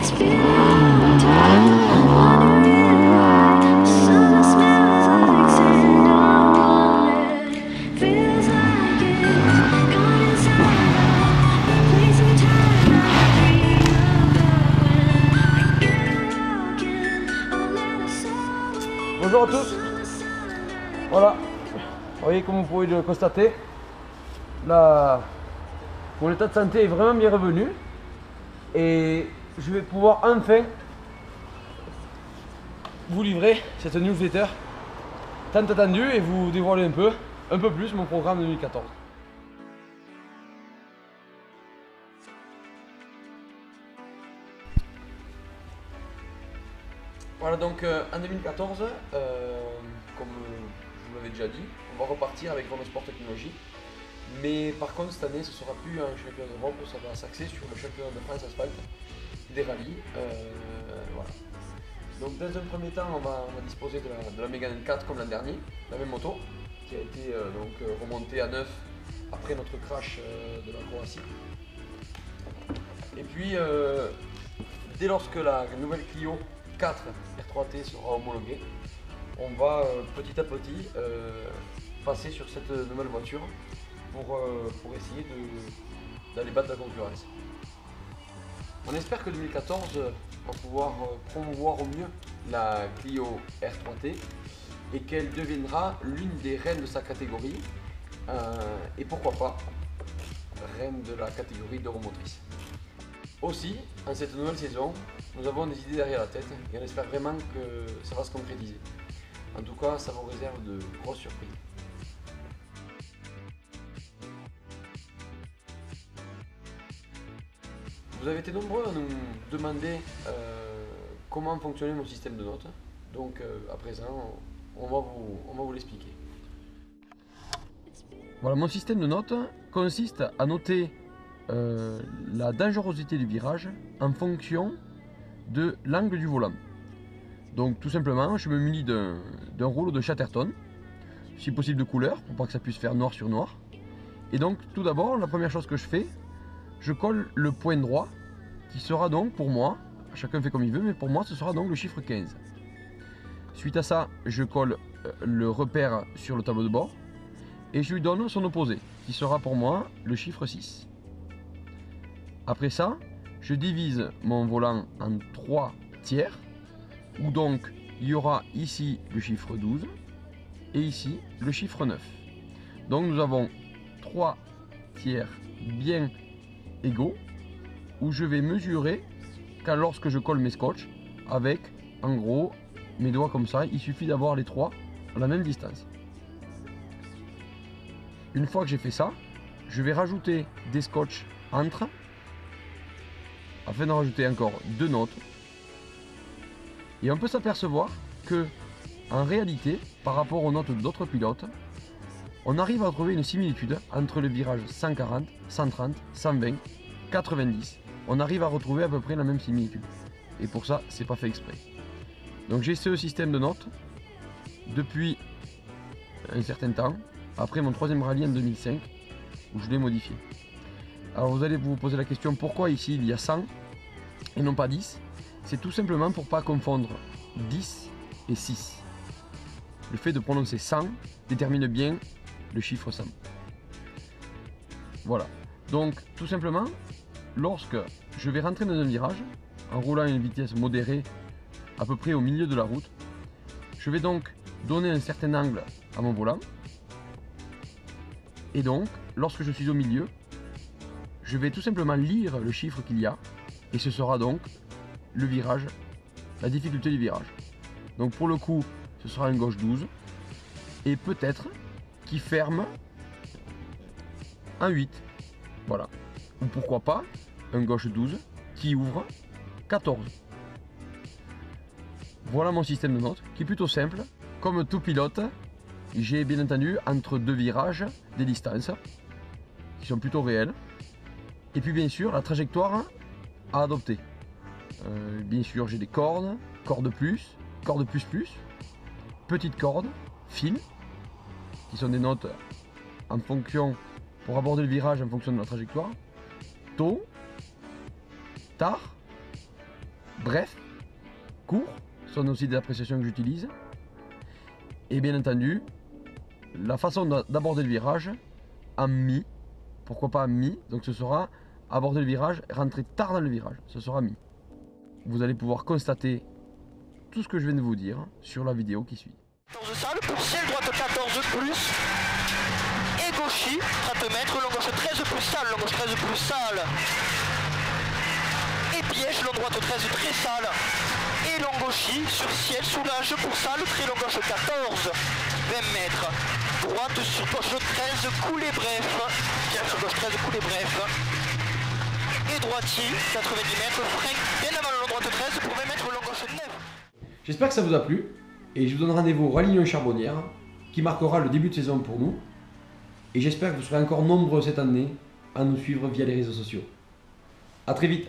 Bonjour à tous. Voilà, vous voyez comme vous pouvez le constater, mon état de santé est vraiment bien revenu et je vais pouvoir enfin vous livrer cette newsletter tant attendue et vous dévoiler un peu plus mon programme 2014. Voilà, donc en 2014, comme je vous l'avais déjà dit, on va repartir avec Renault Sport Technologie. Mais par contre, cette année, ce ne sera plus un championnat d'Europe, ça va s'axer sur le championnat de France asphalte des rallyes. Voilà. Donc dans un premier temps, on va disposer de la Mégane 4 comme l'an dernier, la même moto, qui a été remontée à neuf après notre crash de la Croatie. Et puis, dès lorsque la nouvelle Clio 4 R3T sera homologuée, on va petit à petit passer sur cette nouvelle voiture pour essayer d'aller battre la concurrence. On espère que 2014 va pouvoir promouvoir au mieux la Clio R3T et qu'elle deviendra l'une des reines de sa catégorie et pourquoi pas reine de la catégorie d'Euromotrice. Aussi, en cette nouvelle saison, nous avons des idées derrière la tête et on espère vraiment que ça va se concrétiser. En tout cas, ça vous réserve de grosses surprises. Vous avez été nombreux à nous demander comment fonctionnait mon système de notes. Donc à présent, on va vous l'expliquer. Voilà, mon système de notes consiste à noter la dangerosité du virage en fonction de l'angle du volant. Donc tout simplement, je me munis d'un rouleau de Chatterton, si possible de couleur, pour pas que ça puisse faire noir sur noir. Et donc tout d'abord, la première chose que je fais, je colle le point droit, qui sera donc pour moi, chacun fait comme il veut, mais pour moi ce sera donc le chiffre 15. Suite à ça, je colle le repère sur le tableau de bord, et je lui donne son opposé, qui sera pour moi le chiffre 6. Après ça, je divise mon volant en 3 tiers, où donc il y aura ici le chiffre 12 et ici le chiffre 9. Donc nous avons 3 tiers bien égaux où je vais mesurer lorsque je colle mes scotch avec en gros mes doigts comme ça, il suffit d'avoir les 3 à la même distance. Une fois que j'ai fait ça, je vais rajouter des scotch entre afin de rajouter encore 2 notes. Et on peut s'apercevoir que, en réalité, par rapport aux notes d'autres pilotes, on arrive à trouver une similitude entre le virage 140, 130, 120, 90. On arrive à retrouver à peu près la même similitude. Et pour ça, c'est pas fait exprès. Donc j'ai ce système de notes depuis un certain temps, après mon 3e rallye en 2005, où je l'ai modifié. Alors vous allez vous poser la question, pourquoi ici il y a 100 et non pas 10? C'est tout simplement pour ne pas confondre 10 et 6. Le fait de prononcer 100 détermine bien le chiffre 100. Voilà. Donc tout simplement, lorsque je vais rentrer dans un virage, en roulant à une vitesse modérée, à peu près au milieu de la route, je vais donc donner un certain angle à mon volant. Et donc, lorsque je suis au milieu, je vais tout simplement lire le chiffre qu'il y a, et ce sera donc le virage, la difficulté du virage. Donc pour le coup, ce sera un gauche 12, et peut-être qui ferme un 8. Voilà. Ou pourquoi pas un gauche 12 qui ouvre 14. Voilà mon système de notes qui est plutôt simple. Comme tout pilote, j'ai bien entendu entre deux virages des distances qui sont plutôt réelles. Et puis bien sûr la trajectoire à adopter. Bien sûr j'ai des cordes, cordes plus, cordes plus plus, petites cordes, fines, qui sont des notes en fonction, pour aborder le virage en fonction de la trajectoire, tôt, tard brefs, courts, ce sont aussi des appréciations que j'utilise. Et bien entendu, la façon d'aborder le virage en mi, pourquoi pas en mi, donc ce sera aborder le virage, rentrer tard dans le virage, ce sera mi. Vous allez pouvoir constater tout ce que je viens de vous dire sur la vidéo qui suit. 14 salles, pour ciel droite 14 plus, et gauchy, 30 mètres, long gauche 13 plus sale, long gauche 13 plus sale, et piège, long droite 13 très sale, et long gauchy, sur ciel, soulage pour sale, très long gauche 14, 20 mètres, droite sur gauche 13, coulée bref, piège sur gauche 13, coulée bref, et droitier, 90 mètres, frein, bien avant le long droite 13, pour 20 mètres, long gauche 9. J'espère que ça vous a plu et je vous donne rendez-vous au Rallye Lyon Charbonnière qui marquera le début de saison pour nous et j'espère que vous serez encore nombreux cette année à nous suivre via les réseaux sociaux. A très vite.